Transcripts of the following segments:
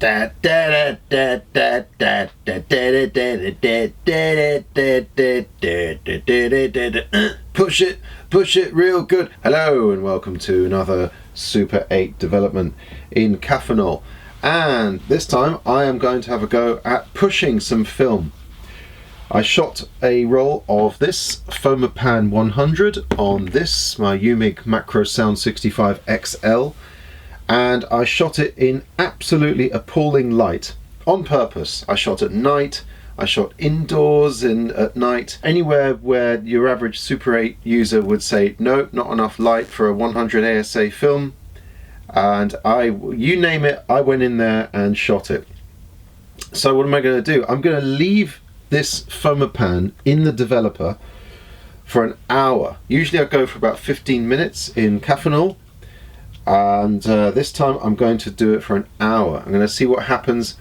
Push it real good. Hello and welcome to another Super 8 development in Caffeinol. And this time I am going to have a go at pushing some film. I shot a roll of this Fomapan 100 on this, my UMIG Macro Sound 65 XL, and I shot it in absolutely appalling light on purpose. I shot at night, I shot indoors at night, anywhere where your average Super 8 user would say no, not enough light for a 100 ASA film, and you name it, I went in there and shot it. So what am I going to do? I'm going to leave this Fomapan in the developer for an hour. Usually I go for about 15 minutes in Caffeinol, and this time I'm going to do it for an hour. I'm going to see what happens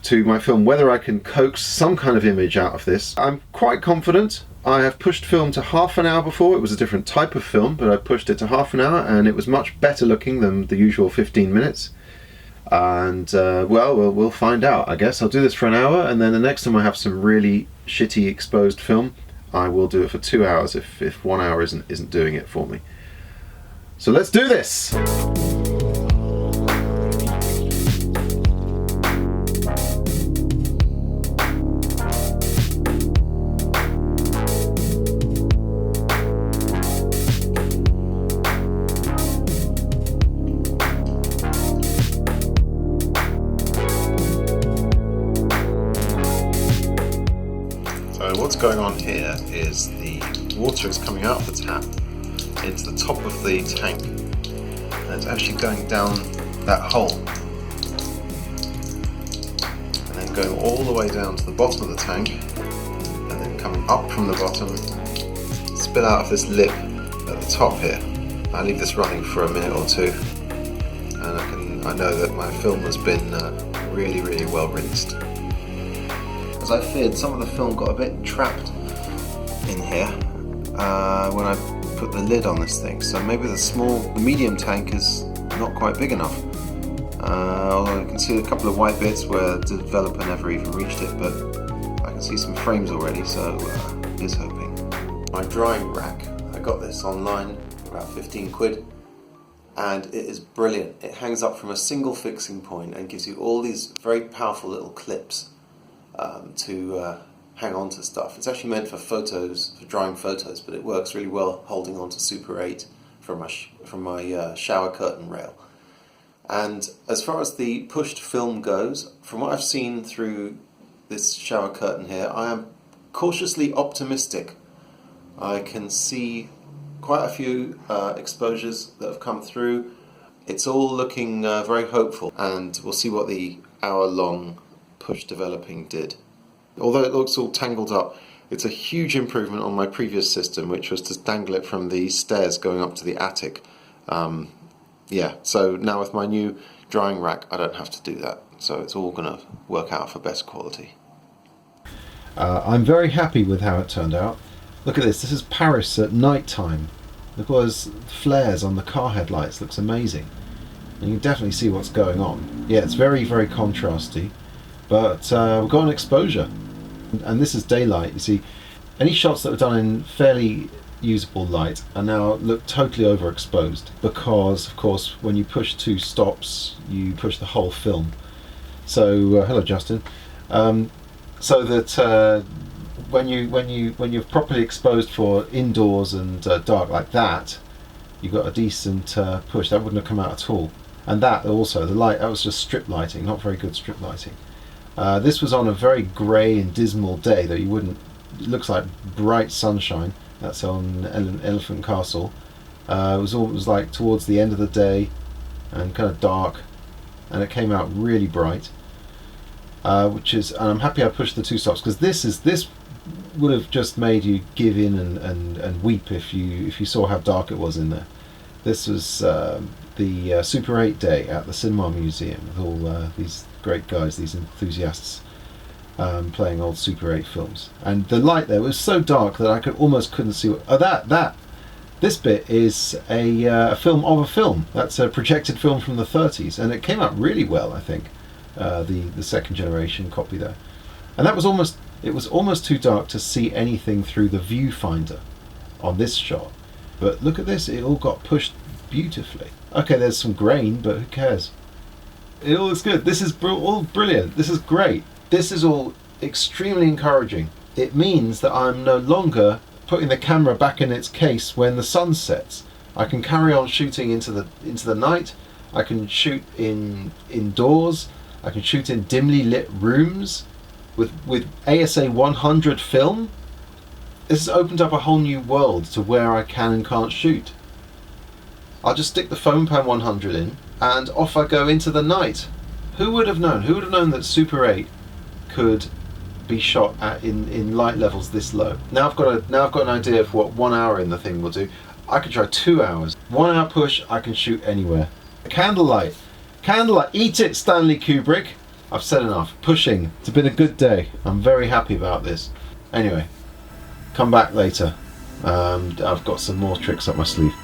to my film, whether I can coax some kind of image out of this. I'm quite confident. I have pushed film to half an hour before. It was a different type of film, but I pushed it to half an hour and it was much better looking than the usual 15 minutes. And well, we'll find out, I guess. I'll do this for an hour, and then the next time I have some really shitty exposed film, I will do it for 2 hours if 1 hour isn't doing it for me. So let's do this! What's going on here is the water is coming out of the tap into the top of the tank, and it's actually going down that hole and then going all the way down to the bottom of the tank, and then coming up from the bottom, spill out of this lip at the top here. I leave this running for a minute or two, and I know that my film has been really well rinsed. As I feared, some of the film got a bit trapped in here when I put the lid on this thing, so maybe the medium tank is not quite big enough. Although I can see a couple of white bits where the developer never even reached it, but I can see some frames already, so here's hoping. My drying rack, I got this online, about 15 quid, and it is brilliant. It hangs up from a single fixing point and gives you all these very powerful little clips to hang on to stuff. It's actually meant for photos, for drying photos, but it works really well holding on to Super 8 from my shower curtain rail. And as far as the pushed film goes, from what I've seen through this shower curtain here, I am cautiously optimistic. I can see quite a few exposures that have come through. It's all looking very hopeful, and we'll see what the hour-long push developing did. Although it looks all tangled up, it's a huge improvement on my previous system, which was to dangle it from the stairs going up to the attic. Yeah, so now with my new drying rack I don't have to do that, so it's all going to work out for best quality. I'm very happy with how it turned out. Look at this is Paris at night time. Look at all those flares on the car headlights, looks amazing. And you can definitely see what's going on. Yeah, it's very contrasty. But we've got an exposure, and this is daylight. You see, any shots that were done in fairly usable light are now look totally overexposed, because of course when you push 2 stops you push the whole film. So hello Justin. So that when you're properly exposed for indoors and dark like that, you got a decent push. That wouldn't have come out at all. And that also, the light, that was just strip lighting, not very good strip lighting. This was on a very grey and dismal day that you wouldn't. It looks like bright sunshine. That's on Elephant Castle. It was like towards the end of the day, and kind of dark, and it came out really bright. And I'm happy I pushed the 2 stops, because this would have just made you give in and weep if you saw how dark it was in there. This was the Super 8 day at the Cinema Museum with all these great guys, these enthusiasts playing old Super 8 films. And the light there was so dark that I almost couldn't see what... This bit is a film of a film. That's a projected film from the 30s, and it came out really well, I think. the second generation copy there. And it was almost too dark to see anything through the viewfinder on this shot. But look at this, it all got pushed beautifully. Okay, there's some grain, but who cares? It all looks good. This is all brilliant. This is great. This is all extremely encouraging. It means that I'm no longer putting the camera back in its case when the sun sets. I can carry on shooting into the night. I can shoot indoors. I can shoot in dimly lit rooms with ASA 100 film. This has opened up a whole new world to where I can and can't shoot. I'll just stick the Fomapan 100 in and off I go into the night. Who would have known? Who would have known that Super 8 could be shot at in light levels this low? Now I've got an idea of what 1 hour in the thing will do. I could try 2 hours. 1 hour push, I can shoot anywhere. Candlelight, eat it, Stanley Kubrick. I've said enough. Pushing. It's been a good day. I'm very happy about this. Anyway, come back later. I've got some more tricks up my sleeve.